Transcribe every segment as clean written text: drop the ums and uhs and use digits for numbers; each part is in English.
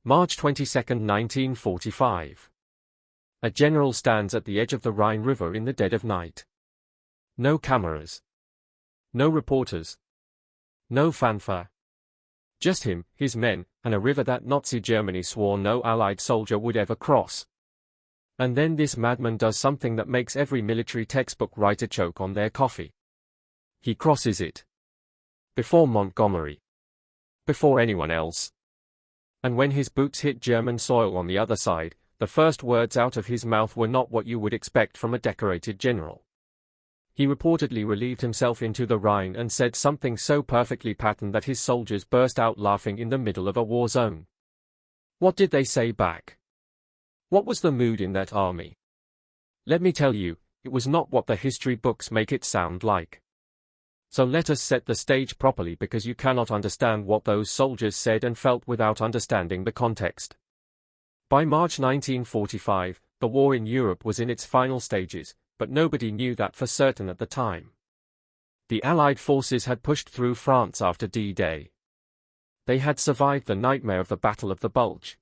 March 22, 1945. A general stands at the edge of the Rhine River in the dead of night. No cameras. No reporters. No fanfare. Just him, his men, and a river that Nazi Germany swore no Allied soldier would ever cross. And then this madman does something that makes every military textbook writer choke on their coffee. He crosses it. Before Montgomery. Before anyone else. And when his boots hit German soil on the other side, the first words out of his mouth were not what you would expect from a decorated general. He reportedly relieved himself into the Rhine and said something so perfectly patterned that his soldiers burst out laughing in the middle of a war zone. What did they say back? What was the mood in that army? Let me tell you, it was not what the history books make it sound like. So let us set the stage properly, because you cannot understand what those soldiers said and felt without understanding the context. By March 1945, the war in Europe was in its final stages, but nobody knew that for certain at the time. The Allied forces had pushed through France after D-Day. They had survived the nightmare of the Battle of the Bulge.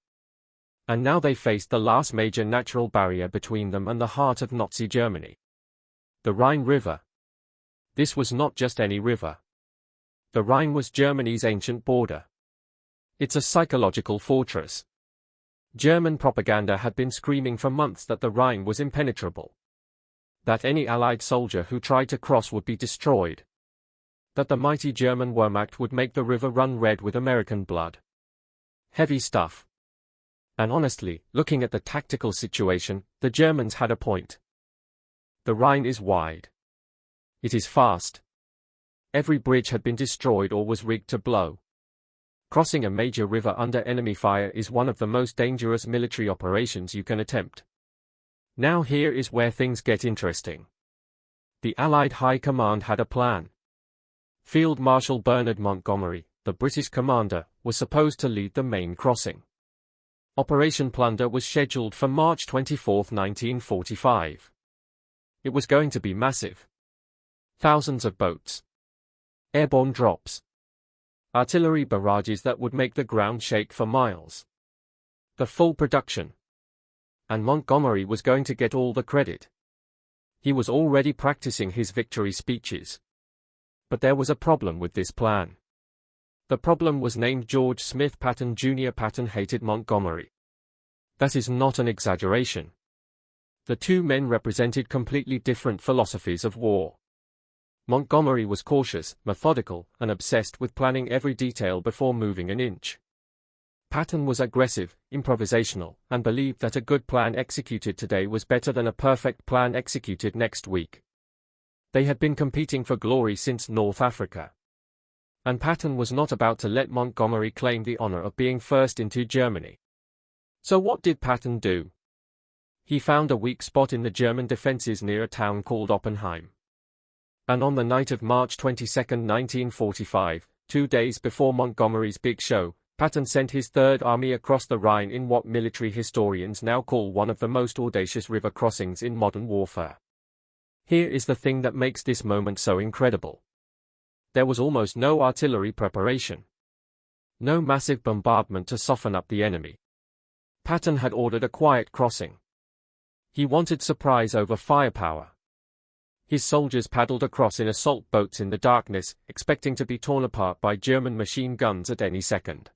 And now they faced the last major natural barrier between them and the heart of Nazi Germany. The Rhine River. This was not just any river. The Rhine was Germany's ancient border. It's a psychological fortress. German propaganda had been screaming for months that the Rhine was impenetrable. That any Allied soldier who tried to cross would be destroyed. That the mighty German Wehrmacht would make the river run red with American blood. Heavy stuff. And honestly, looking at the tactical situation, the Germans had a point. The Rhine is wide. It is fast. Every bridge had been destroyed or was rigged to blow. Crossing a major river under enemy fire is one of the most dangerous military operations you can attempt. Now here is where things get interesting. The Allied High Command had a plan. Field Marshal Bernard Montgomery, the British commander, was supposed to lead the main crossing. Operation Plunder was scheduled for March 24, 1945. It was going to be massive. Thousands of boats. Airborne drops. Artillery barrages that would make the ground shake for miles. The full production. And Montgomery was going to get all the credit. He was already practicing his victory speeches. But there was a problem with this plan. The problem was named George Smith Patton Jr. Patton hated Montgomery. That is not an exaggeration. The two men represented completely different philosophies of war. Montgomery was cautious, methodical, and obsessed with planning every detail before moving an inch. Patton was aggressive, improvisational, and believed that a good plan executed today was better than a perfect plan executed next week. They had been competing for glory since North Africa. And Patton was not about to let Montgomery claim the honor of being first into Germany. So what did Patton do? He found a weak spot in the German defenses near a town called Oppenheim. And on the night of March 22, 1945, 2 days before Montgomery's big show, Patton sent his Third Army across the Rhine in what military historians now call one of the most audacious river crossings in modern warfare. Here is the thing that makes this moment so incredible. There was almost no artillery preparation. No massive bombardment to soften up the enemy. Patton had ordered a quiet crossing. He wanted surprise over firepower. His soldiers paddled across in assault boats in the darkness, expecting to be torn apart by German machine guns at any second.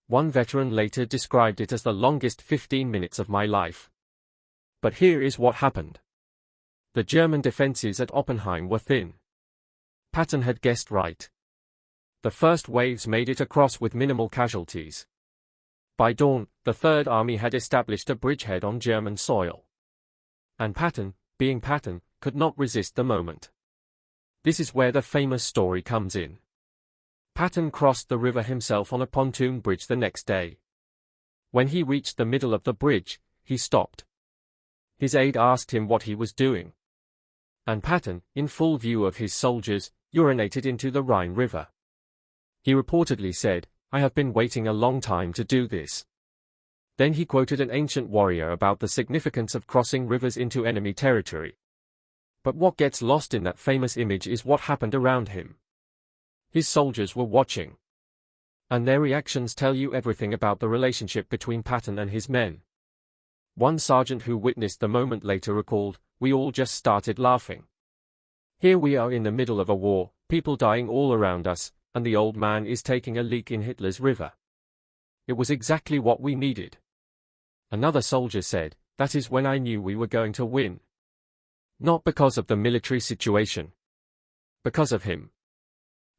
One veteran later described it as the longest 15 minutes of my life. But here is what happened. The German defenses at Oppenheim were thin. Patton had guessed right. The first waves made it across with minimal casualties. By dawn, the Third Army had established a bridgehead on German soil. And Patton, being Patton, could not resist the moment. This is where the famous story comes in. Patton crossed the river himself on a pontoon bridge the next day. When he reached the middle of the bridge, he stopped. His aide asked him what he was doing. And Patton, in full view of his soldiers, urinated into the Rhine River. He reportedly said, "I have been waiting a long time to do this." Then he quoted an ancient warrior about the significance of crossing rivers into enemy territory. But what gets lost in that famous image is what happened around him. His soldiers were watching. And their reactions tell you everything about the relationship between Patton and his men. One sergeant who witnessed the moment later recalled, "We all just started laughing. Here we are in the middle of a war, people dying all around us, and the old man is taking a leak in Hitler's river. It was exactly what we needed." Another soldier said, "That is when I knew we were going to win. Not because of the military situation. Because of him.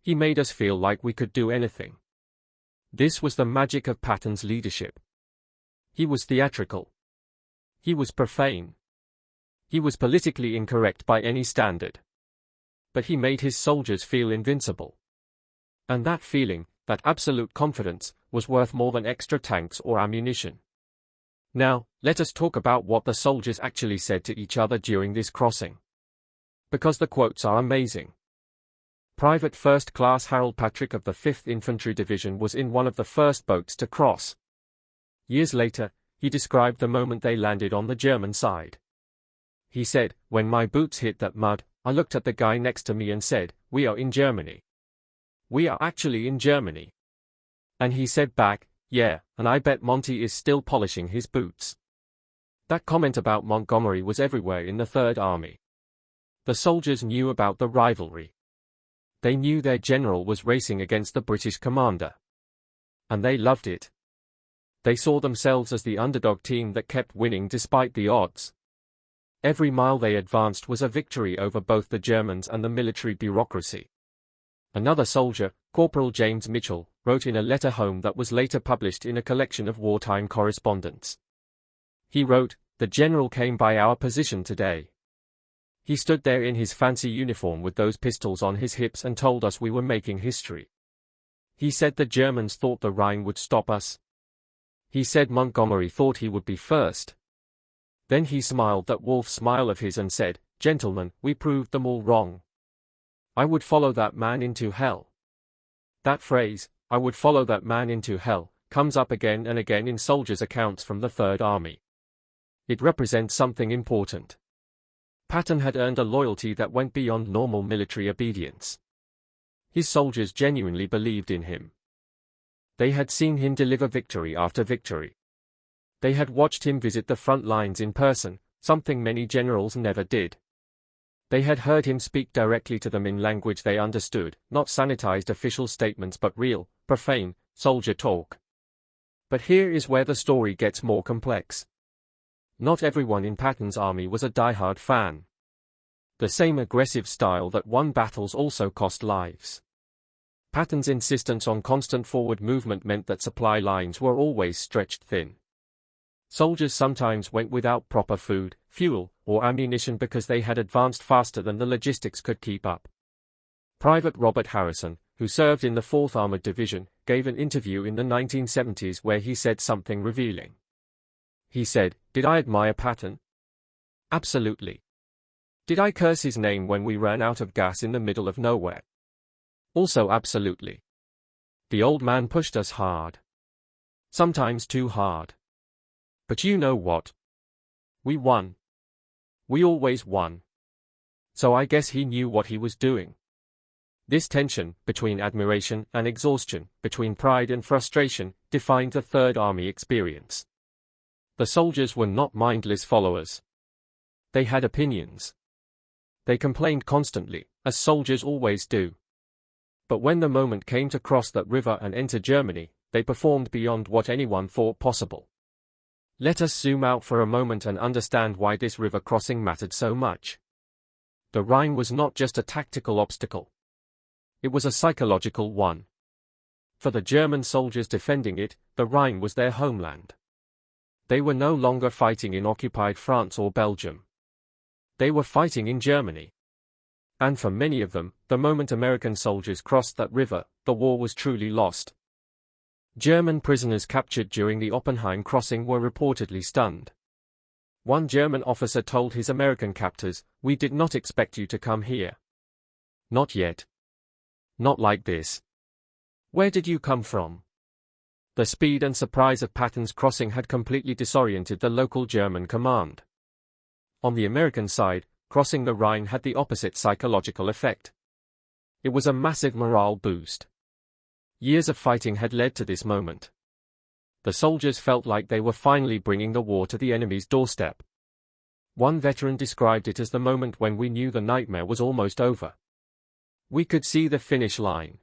He made us feel like we could do anything." This was the magic of Patton's leadership. He was theatrical. He was profane. He was politically incorrect by any standard. But he made his soldiers feel invincible. And that feeling, that absolute confidence, was worth more than extra tanks or ammunition. Now, let us talk about what the soldiers actually said to each other during this crossing. Because the quotes are amazing. Private First Class Harold Patrick of the 5th Infantry Division was in one of the first boats to cross. Years later, he described the moment they landed on the German side. He said, "When my boots hit that mud, I looked at the guy next to me and said, 'We are in Germany. We are actually in Germany.' And he said back, 'Yeah, and I bet Monty is still polishing his boots.'" That comment about Montgomery was everywhere in the Third Army. The soldiers knew about the rivalry. They knew their general was racing against the British commander. And they loved it. They saw themselves as the underdog team that kept winning despite the odds. Every mile they advanced was a victory over both the Germans and the military bureaucracy. Another soldier, Corporal James Mitchell, wrote in a letter home that was later published in a collection of wartime correspondence. He wrote, "The general came by our position today. He stood there in his fancy uniform with those pistols on his hips and told us we were making history. He said the Germans thought the Rhine would stop us. He said Montgomery thought he would be first. Then he smiled that wolf smile of his and said, 'Gentlemen, we proved them all wrong. I would follow that man into hell.'" That phrase, "I would follow that man into hell," comes up again and again in soldiers' accounts from the Third Army. It represents something important. Patton had earned a loyalty that went beyond normal military obedience. His soldiers genuinely believed in him. They had seen him deliver victory after victory. They had watched him visit the front lines in person, something many generals never did. They had heard him speak directly to them in language they understood, not sanitized official statements but real, profane, soldier talk. But here is where the story gets more complex. Not everyone in Patton's army was a diehard fan. The same aggressive style that won battles also cost lives. Patton's insistence on constant forward movement meant that supply lines were always stretched thin. Soldiers sometimes went without proper food, fuel, or ammunition because they had advanced faster than the logistics could keep up. Private Robert Harrison, who served in the 4th Armored Division, gave an interview in the 1970s where he said something revealing. He said, "Did I admire Patton? Absolutely. Did I curse his name when we ran out of gas in the middle of nowhere? Also absolutely. The old man pushed us hard. Sometimes too hard. But you know what? We won. We always won. So I guess he knew what he was doing." This tension, between admiration and exhaustion, between pride and frustration, defined the Third Army experience. The soldiers were not mindless followers. They had opinions. They complained constantly, as soldiers always do. But when the moment came to cross that river and enter Germany, they performed beyond what anyone thought possible. Let us zoom out for a moment and understand why this river crossing mattered so much. The Rhine was not just a tactical obstacle. It was a psychological one. For the German soldiers defending it, the Rhine was their homeland. They were no longer fighting in occupied France or Belgium. They were fighting in Germany. And for many of them, the moment American soldiers crossed that river, the war was truly lost. German prisoners captured during the Oppenheim crossing were reportedly stunned. One German officer told his American captors, "We did not expect you to come here. Not yet. Not like this. Where did you come from?" The speed and surprise of Patton's crossing had completely disoriented the local German command. On the American side, crossing the Rhine had the opposite psychological effect. It was a massive morale boost. Years of fighting had led to this moment. The soldiers felt like they were finally bringing the war to the enemy's doorstep. One veteran described it as the moment when we knew the nightmare was almost over. We could see the finish line.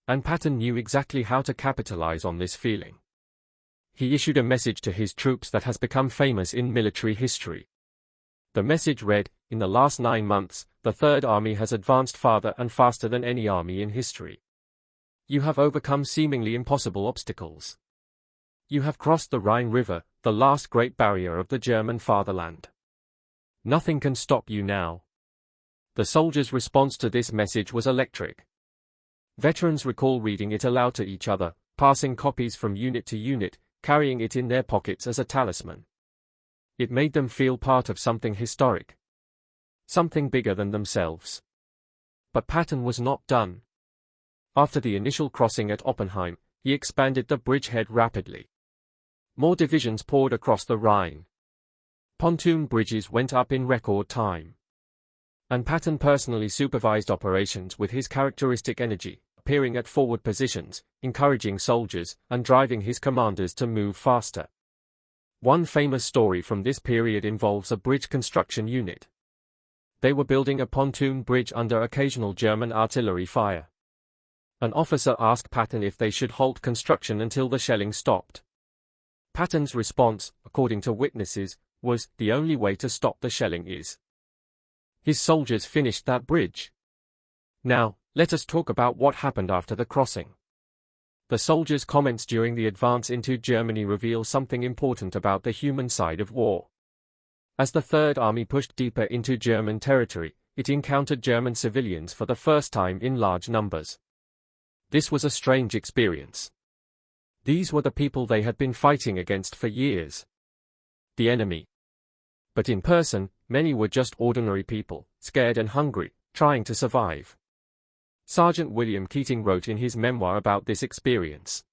And Patton knew exactly how to capitalize on this feeling. He issued a message to his troops that has become famous in military history. The message read, "In the last 9 months, the Third Army has advanced farther and faster than any army in history. You have overcome seemingly impossible obstacles. You have crossed the Rhine River, the last great barrier of the German fatherland. Nothing can stop you now." The soldiers' response to this message was electric. Veterans recall reading it aloud to each other, passing copies from unit to unit, carrying it in their pockets as a talisman. It made them feel part of something historic. Something bigger than themselves. But Patton was not done. After the initial crossing at Oppenheim, he expanded the bridgehead rapidly. More divisions poured across the Rhine. Pontoon bridges went up in record time. And Patton personally supervised operations with his characteristic energy, appearing at forward positions, encouraging soldiers, and driving his commanders to move faster. One famous story from this period involves a bridge construction unit. They were building a pontoon bridge under occasional German artillery fire. An officer asked Patton if they should halt construction until the shelling stopped. Patton's response, according to witnesses, was, "The only way to stop the shelling is." His soldiers finished that bridge. Now, let us talk about what happened after the crossing. The soldiers' comments during the advance into Germany reveal something important about the human side of war. As the Third Army pushed deeper into German territory, it encountered German civilians for the first time in large numbers. This was a strange experience. These were the people they had been fighting against for years. The enemy. But in person, many were just ordinary people, scared and hungry, trying to survive. Sergeant William Keating wrote in his memoir about this experience.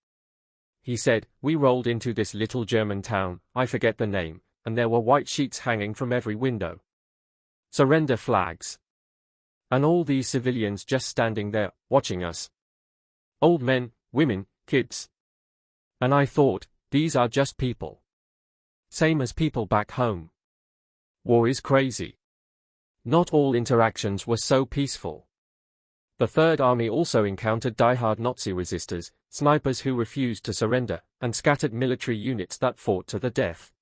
He said, "We rolled into this little German town, I forget the name, and there were white sheets hanging from every window. Surrender flags. And all these civilians just standing there, watching us. Old men, women, kids. And I thought, these are just people. Same as people back home. War is crazy." Not all interactions were so peaceful. The Third Army also encountered die-hard Nazi resistors, snipers who refused to surrender, and scattered military units that fought to the death.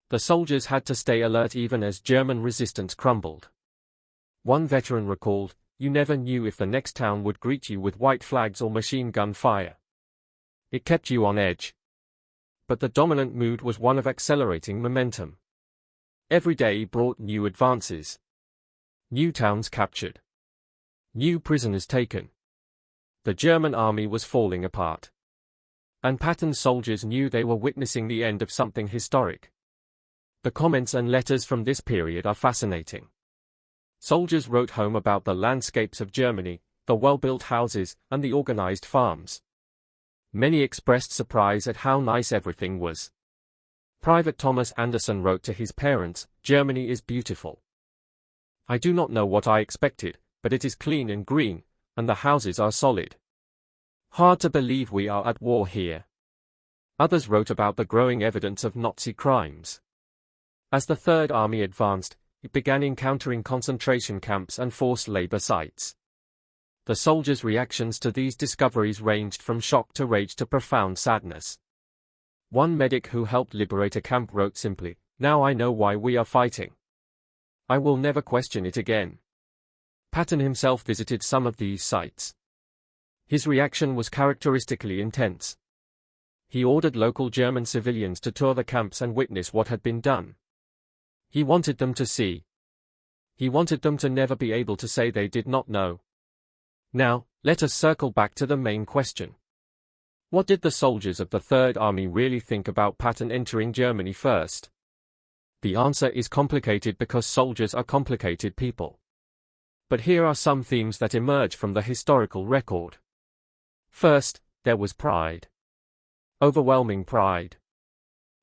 The soldiers had to stay alert even as German resistance crumbled. One veteran recalled, "You never knew if the next town would greet you with white flags or machine gun fire. It kept you on edge." But the dominant mood was one of accelerating momentum. Every day brought new advances. New towns captured. New prisoners taken. The German army was falling apart. And Patton's soldiers knew they were witnessing the end of something historic. The comments and letters from this period are fascinating. Soldiers wrote home about the landscapes of Germany, the well-built houses, and the organized farms. Many expressed surprise at how nice everything was. Private Thomas Anderson wrote to his parents, "Germany is beautiful. I do not know what I expected, but it is clean and green, and the houses are solid. Hard to believe we are at war here." Others wrote about the growing evidence of Nazi crimes. As the Third Army advanced, it began encountering concentration camps and forced labor sites. The soldiers' reactions to these discoveries ranged from shock to rage to profound sadness. One medic who helped liberate a camp wrote simply, "Now I know why we are fighting. I will never question it again." Patton himself visited some of these sites. His reaction was characteristically intense. He ordered local German civilians to tour the camps and witness what had been done. He wanted them to see. He wanted them to never be able to say they did not know. Now, let us circle back to the main question. What did the soldiers of the Third Army really think about Patton entering Germany first? The answer is complicated because soldiers are complicated people. But here are some themes that emerge from the historical record. First, there was pride. Overwhelming pride.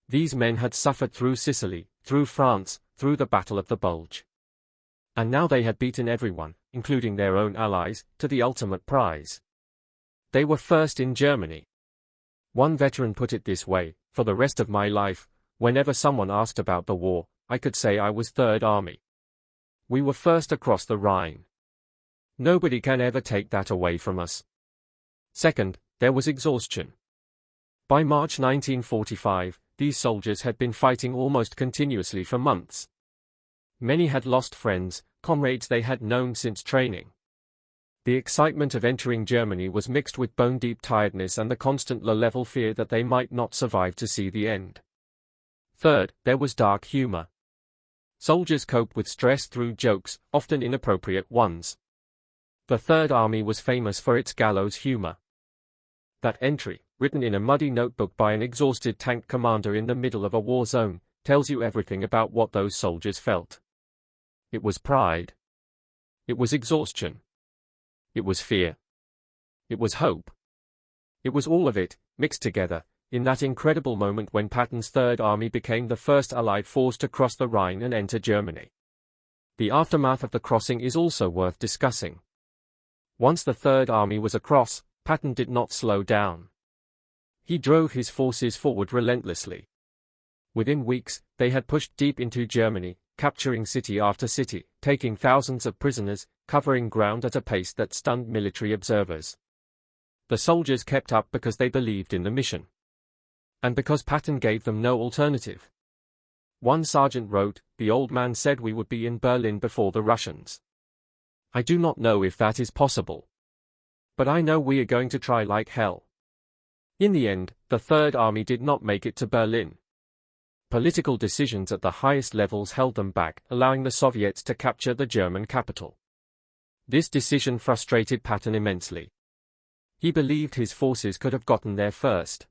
These men had suffered through Sicily, through France, through the Battle of the Bulge. And now they had beaten everyone, including their own allies, to the ultimate prize. They were first in Germany. One veteran put it this way: for the rest of my life, whenever someone asked about the war, I could say I was Third Army. We were first across the Rhine. Nobody can ever take that away from us. Second, there was exhaustion. By March 1945, these soldiers had been fighting almost continuously for months. Many had lost friends, comrades they had known since training. The excitement of entering Germany was mixed with bone-deep tiredness and the constant low-level fear that they might not survive to see the end. Third, there was dark humor. Soldiers coped with stress through jokes, often inappropriate ones. The Third Army was famous for its gallows humor. That entry, written in a muddy notebook by an exhausted tank commander in the middle of a war zone, tells you everything about what those soldiers felt. It was pride. It was exhaustion. It was fear. It was hope. It was all of it, mixed together, in that incredible moment when Patton's Third Army became the first Allied force to cross the Rhine and enter Germany. The aftermath of the crossing is also worth discussing. Once the Third Army was across, Patton did not slow down. He drove his forces forward relentlessly. Within weeks, they had pushed deep into Germany, capturing city after city, taking thousands of prisoners, covering ground at a pace that stunned military observers. The soldiers kept up because they believed in the mission. And because Patton gave them no alternative. One sergeant wrote, "The old man said we would be in Berlin before the Russians. I do not know if that is possible. But I know we are going to try like hell." In the end, the Third Army did not make it to Berlin. Political decisions at the highest levels held them back, allowing the Soviets to capture the German capital. This decision frustrated Patton immensely. He believed his forces could have gotten there first.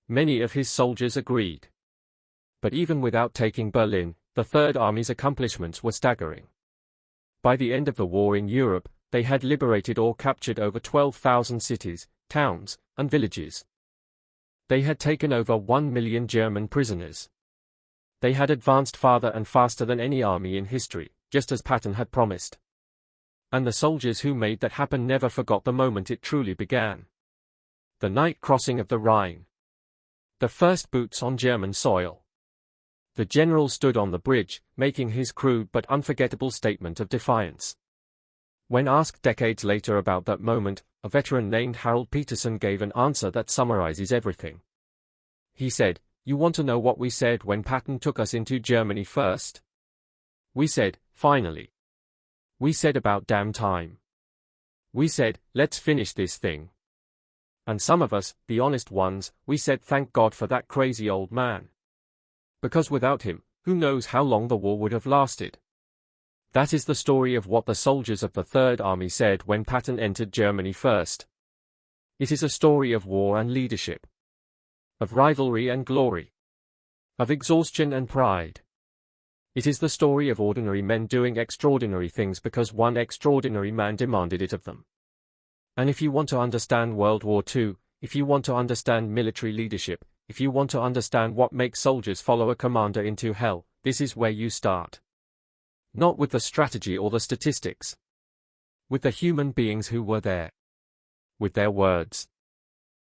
Many of his soldiers agreed. But even without taking Berlin, the Third Army's accomplishments were staggering. By the end of the war in Europe, they had liberated or captured over 12,000 cities, towns, and villages. They had taken over 1 million German prisoners. They had advanced farther and faster than any army in history, just as Patton had promised. And the soldiers who made that happen never forgot the moment it truly began. The night crossing of the Rhine. The first boots on German soil. The general stood on the bridge, making his crude but unforgettable statement of defiance. When asked decades later about that moment, a veteran named Harold Peterson gave an answer that summarizes everything. He said, "You want to know what we said when Patton took us into Germany first? We said, finally. We said about damn time. We said, let's finish this thing. And some of us, the honest ones, we said thank God for that crazy old man. Because without him, who knows how long the war would have lasted." That is the story of what the soldiers of the Third Army said when Patton entered Germany first. It is a story of war and leadership. Of rivalry and glory. Of exhaustion and pride. It is the story of ordinary men doing extraordinary things because one extraordinary man demanded it of them. And if you want to understand World War II, if you want to understand military leadership, if you want to understand what makes soldiers follow a commander into hell, this is where you start. Not with the strategy or the statistics. With the human beings who were there. With their words.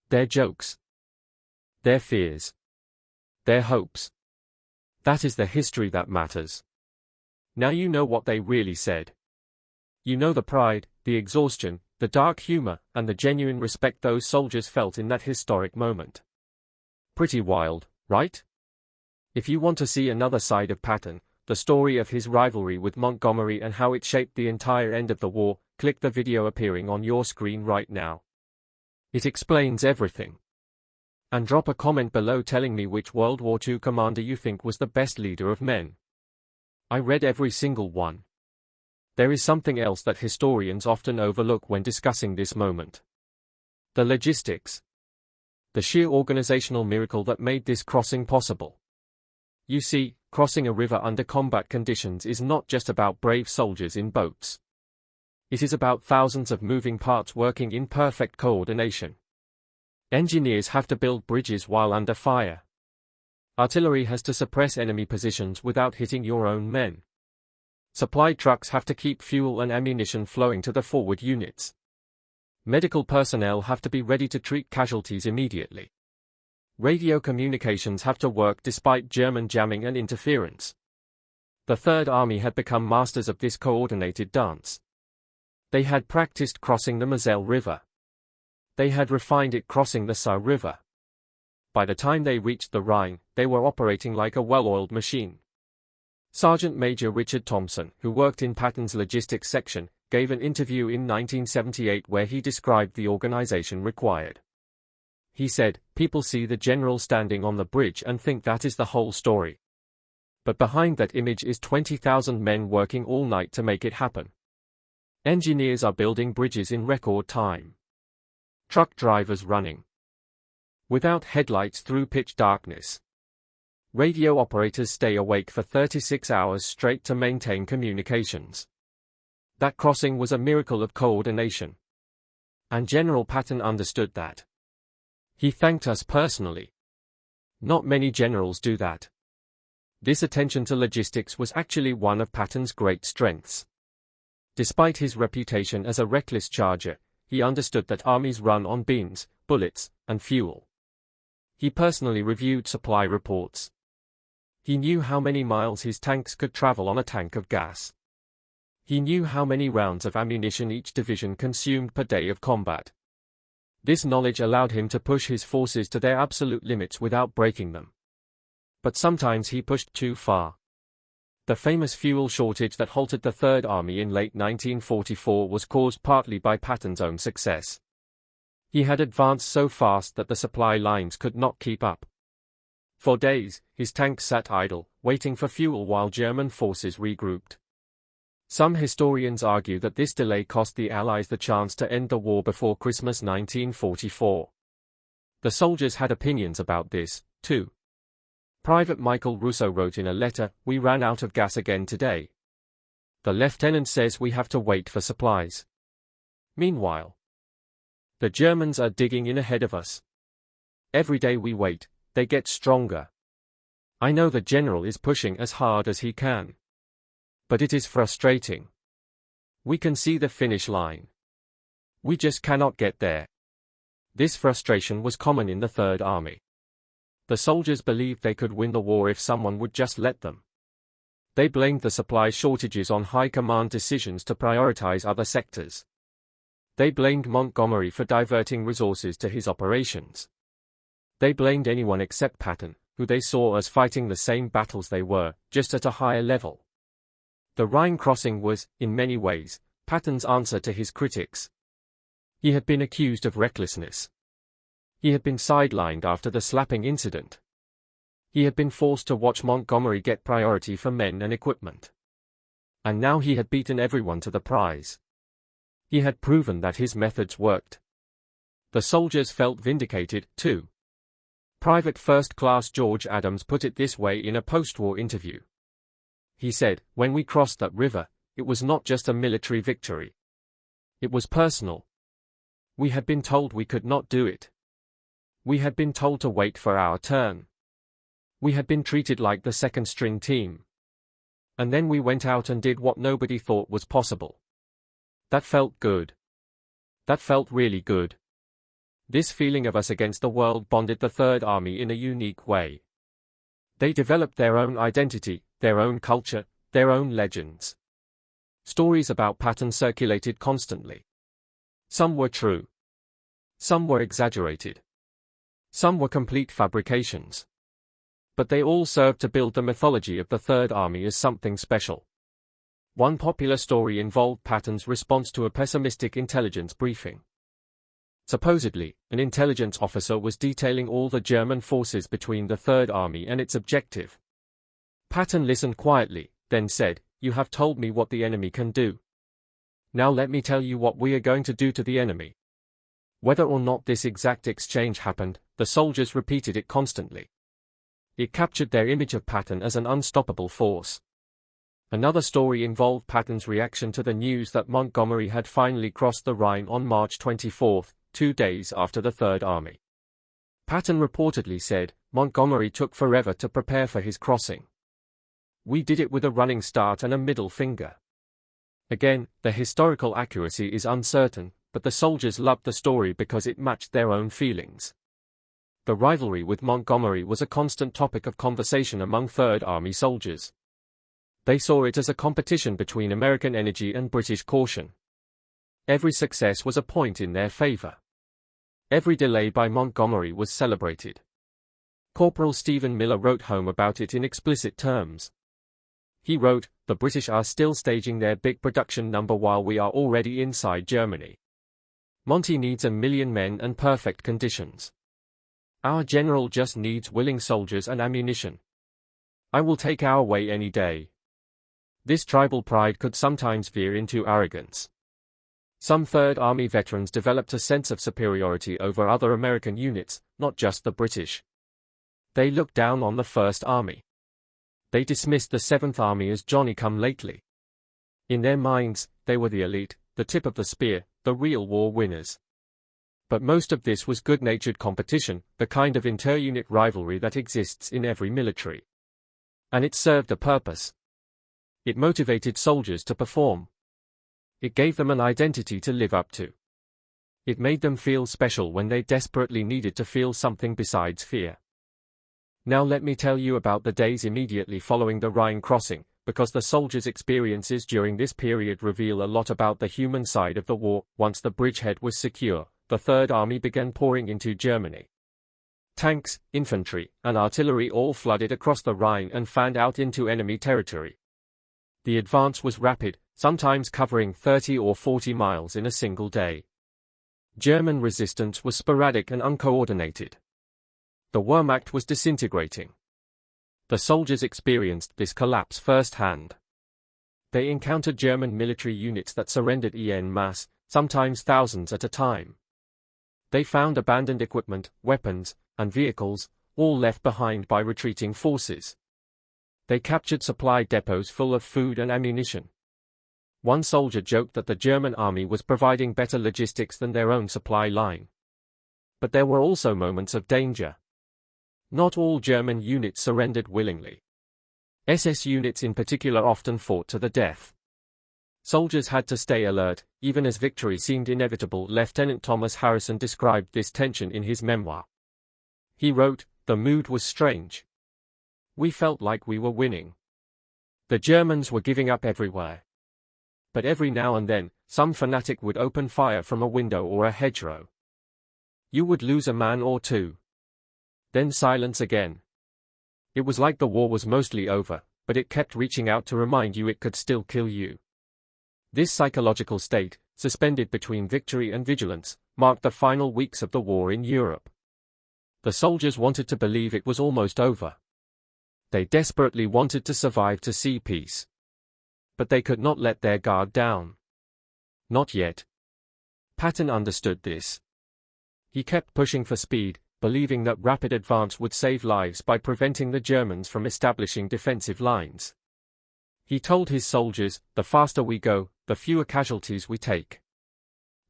Their jokes. Their fears. Their hopes. That is the history that matters. Now you know what they really said. You know the pride, the exhaustion, the dark humor, and the genuine respect those soldiers felt in that historic moment. Pretty wild, right? If you want to see another side of Patton, the story of his rivalry with Montgomery and how it shaped the entire end of the war, click the video appearing on your screen right now. It explains everything. And drop a comment below telling me which World War II commander you think was the best leader of men. I read every single one. There is something else that historians often overlook when discussing this moment. The logistics. The sheer organizational miracle that made this crossing possible. You see, crossing a river under combat conditions is not just about brave soldiers in boats. It is about thousands of moving parts working in perfect coordination. Engineers have to build bridges while under fire. Artillery has to suppress enemy positions without hitting your own men. Supply trucks have to keep fuel and ammunition flowing to the forward units. Medical personnel have to be ready to treat casualties immediately. Radio communications have to work despite German jamming and interference. The Third Army had become masters of this coordinated dance. They had practiced crossing the Moselle River. They had refined it crossing the Saar River. By the time they reached the Rhine, they were operating like a well-oiled machine. Sergeant Major Richard Thompson, who worked in Patton's logistics section, gave an interview in 1978 where he described the organization required. He said, "People see the general standing on the bridge and think that is the whole story. But behind that image is 20,000 men working all night to make it happen. Engineers are building bridges in record time. Truck drivers running without headlights through pitch darkness. Radio operators stay awake for 36 hours straight to maintain communications. That crossing was a miracle of coordination. And General Patton understood that. He thanked us personally. Not many generals do that." This attention to logistics was actually one of Patton's great strengths. Despite his reputation as a reckless charger, he understood that armies run on beans, bullets, and fuel. He personally reviewed supply reports. He knew how many miles his tanks could travel on a tank of gas. He knew how many rounds of ammunition each division consumed per day of combat. This knowledge allowed him to push his forces to their absolute limits without breaking them. But sometimes he pushed too far. The famous fuel shortage that halted the Third Army in late 1944 was caused partly by Patton's own success. He had advanced so fast that the supply lines could not keep up. For days, his tanks sat idle, waiting for fuel while German forces regrouped. Some historians argue that this delay cost the Allies the chance to end the war before Christmas 1944. The soldiers had opinions about this, too. Private Michael Russo wrote in a letter, "We ran out of gas again today. The lieutenant says we have to wait for supplies. Meanwhile, the Germans are digging in ahead of us. Every day we wait, they get stronger. I know the general is pushing as hard as he can. But it is frustrating. We can see the finish line. We just cannot get there." This frustration was common in the Third Army. The soldiers believed they could win the war if someone would just let them. They blamed the supply shortages on high command decisions to prioritize other sectors. They blamed Montgomery for diverting resources to his operations. They blamed anyone except Patton, who they saw as fighting the same battles they were, just at a higher level. The Rhine crossing was, in many ways, Patton's answer to his critics. He had been accused of recklessness. He had been sidelined after the slapping incident. He had been forced to watch Montgomery get priority for men and equipment. And now he had beaten everyone to the prize. He had proven that his methods worked. The soldiers felt vindicated, too. Private First Class George Adams put it this way in a post-war interview. He said, "When we crossed that river, it was not just a military victory. It was personal. We had been told we could not do it. We had been told to wait for our turn. We had been treated like the second-string team. And then we went out and did what nobody thought was possible. That felt good. That felt really good." This feeling of us against the world bonded the Third Army in a unique way. They developed their own identity, their own culture, their own legends. Stories about Patton circulated constantly. Some were true. Some were exaggerated. Some were complete fabrications. But they all served to build the mythology of the Third Army as something special. One popular story involved Patton's response to a pessimistic intelligence briefing. Supposedly, an intelligence officer was detailing all the German forces between the Third Army and its objective. Patton listened quietly, then said, "You have told me what the enemy can do. Now let me tell you what we are going to do to the enemy." Whether or not this exact exchange happened, the soldiers repeated it constantly. It captured their image of Patton as an unstoppable force. Another story involved Patton's reaction to the news that Montgomery had finally crossed the Rhine on March 24, 2 days after the Third Army. Patton reportedly said, "Montgomery took forever to prepare for his crossing. We did it with a running start and a middle finger." Again, the historical accuracy is uncertain, but the soldiers loved the story because it matched their own feelings. The rivalry with Montgomery was a constant topic of conversation among Third Army soldiers. They saw it as a competition between American energy and British caution. Every success was a point in their favor. Every delay by Montgomery was celebrated. Corporal Stephen Miller wrote home about it in explicit terms. He wrote, "The British are still staging their big production number while we are already inside Germany. Monty needs 1,000,000 men and perfect conditions. Our general just needs willing soldiers and ammunition. I will take our way any day." This tribal pride could sometimes veer into arrogance. Some Third Army veterans developed a sense of superiority over other American units, not just the British. They looked down on the First Army. They dismissed the Seventh Army as Johnny-come-lately. In their minds, they were the elite, the tip of the spear, the real war winners. But most of this was good-natured competition, the kind of inter-unit rivalry that exists in every military. And it served a purpose. It motivated soldiers to perform. It gave them an identity to live up to. It made them feel special when they desperately needed to feel something besides fear. Now let me tell you about the days immediately following the Rhine crossing, because the soldiers' experiences during this period reveal a lot about the human side of the war. Once the bridgehead was secure, the Third Army began pouring into Germany. Tanks, infantry, and artillery all flooded across the Rhine and fanned out into enemy territory. The advance was rapid, sometimes covering 30 or 40 miles in a single day. German resistance was sporadic and uncoordinated. The Wehrmacht was disintegrating. The soldiers experienced this collapse firsthand. They encountered German military units that surrendered en masse, sometimes thousands at a time. They found abandoned equipment, weapons, and vehicles, all left behind by retreating forces. They captured supply depots full of food and ammunition. One soldier joked that the German army was providing better logistics than their own supply line. But there were also moments of danger. Not all German units surrendered willingly. SS units in particular often fought to the death. Soldiers had to stay alert, even as victory seemed inevitable. Lieutenant Thomas Harrison described this tension in his memoir. He wrote, "The mood was strange. We felt like we were winning. The Germans were giving up everywhere. But every now and then, some fanatic would open fire from a window or a hedgerow. You would lose a man or two. Then silence again. It was like the war was mostly over, but it kept reaching out to remind you it could still kill you." This psychological state, suspended between victory and vigilance, marked the final weeks of the war in Europe. The soldiers wanted to believe it was almost over. They desperately wanted to survive to see peace. But they could not let their guard down. Not yet. Patton understood this. He kept pushing for speed, believing that rapid advance would save lives by preventing the Germans from establishing defensive lines. He told his soldiers, "The faster we go, the fewer casualties we take.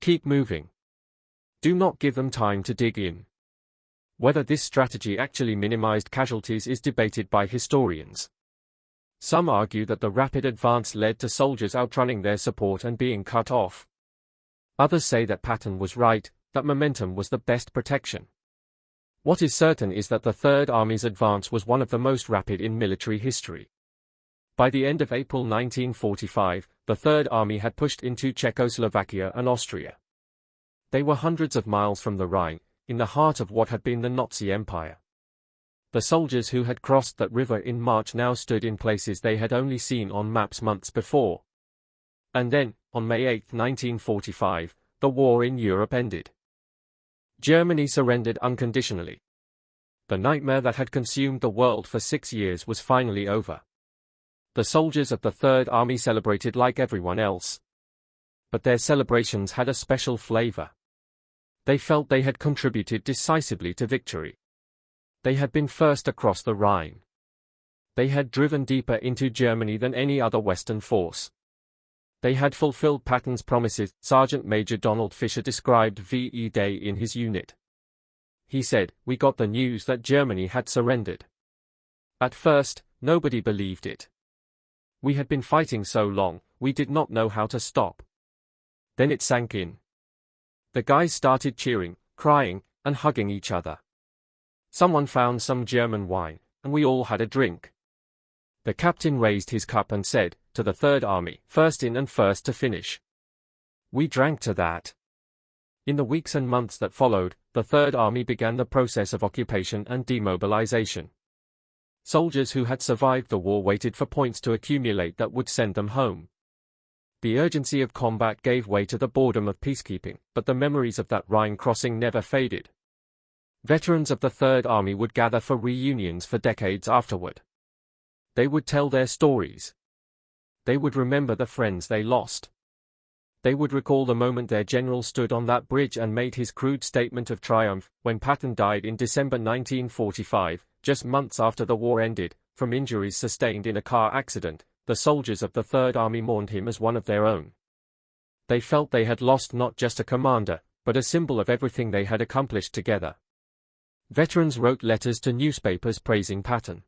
Keep moving. Do not give them time to dig in." Whether this strategy actually minimized casualties is debated by historians. Some argue that the rapid advance led to soldiers outrunning their support and being cut off. Others say that Patton was right, that momentum was the best protection. What is certain is that the Third Army's advance was one of the most rapid in military history. By the end of April 1945, the Third Army had pushed into Czechoslovakia and Austria. They were hundreds of miles from the Rhine, in the heart of what had been the Nazi Empire. The soldiers who had crossed that river in March now stood in places they had only seen on maps months before. And then, on May 8, 1945, the war in Europe ended. Germany surrendered unconditionally. The nightmare that had consumed the world for 6 years was finally over. The soldiers of the Third Army celebrated like everyone else. But their celebrations had a special flavor. They felt they had contributed decisively to victory. They had been first across the Rhine. They had driven deeper into Germany than any other Western force. They had fulfilled Patton's promises. Sergeant Major Donald Fisher described VE Day in his unit. He said, "We got the news that Germany had surrendered. At first, nobody believed it. We had been fighting so long, we did not know how to stop. Then it sank in. The guys started cheering, crying, and hugging each other. Someone found some German wine, and we all had a drink. The captain raised his cup and said, "To the Third Army, first in and first to finish." We drank to that. In the weeks and months that followed, the Third Army began the process of occupation and demobilization. Soldiers who had survived the war waited for points to accumulate that would send them home. The urgency of combat gave way to the boredom of peacekeeping, but the memories of that Rhine crossing never faded. Veterans of the Third Army would gather for reunions for decades afterward. They would tell their stories. They would remember the friends they lost. They would recall the moment their general stood on that bridge and made his crude statement of triumph, when Patton died in December 1945, just months after the war ended, from injuries sustained in a car accident. The soldiers of the Third Army mourned him as one of their own. They felt they had lost not just a commander, but a symbol of everything they had accomplished together. Veterans wrote letters to newspapers praising Patton.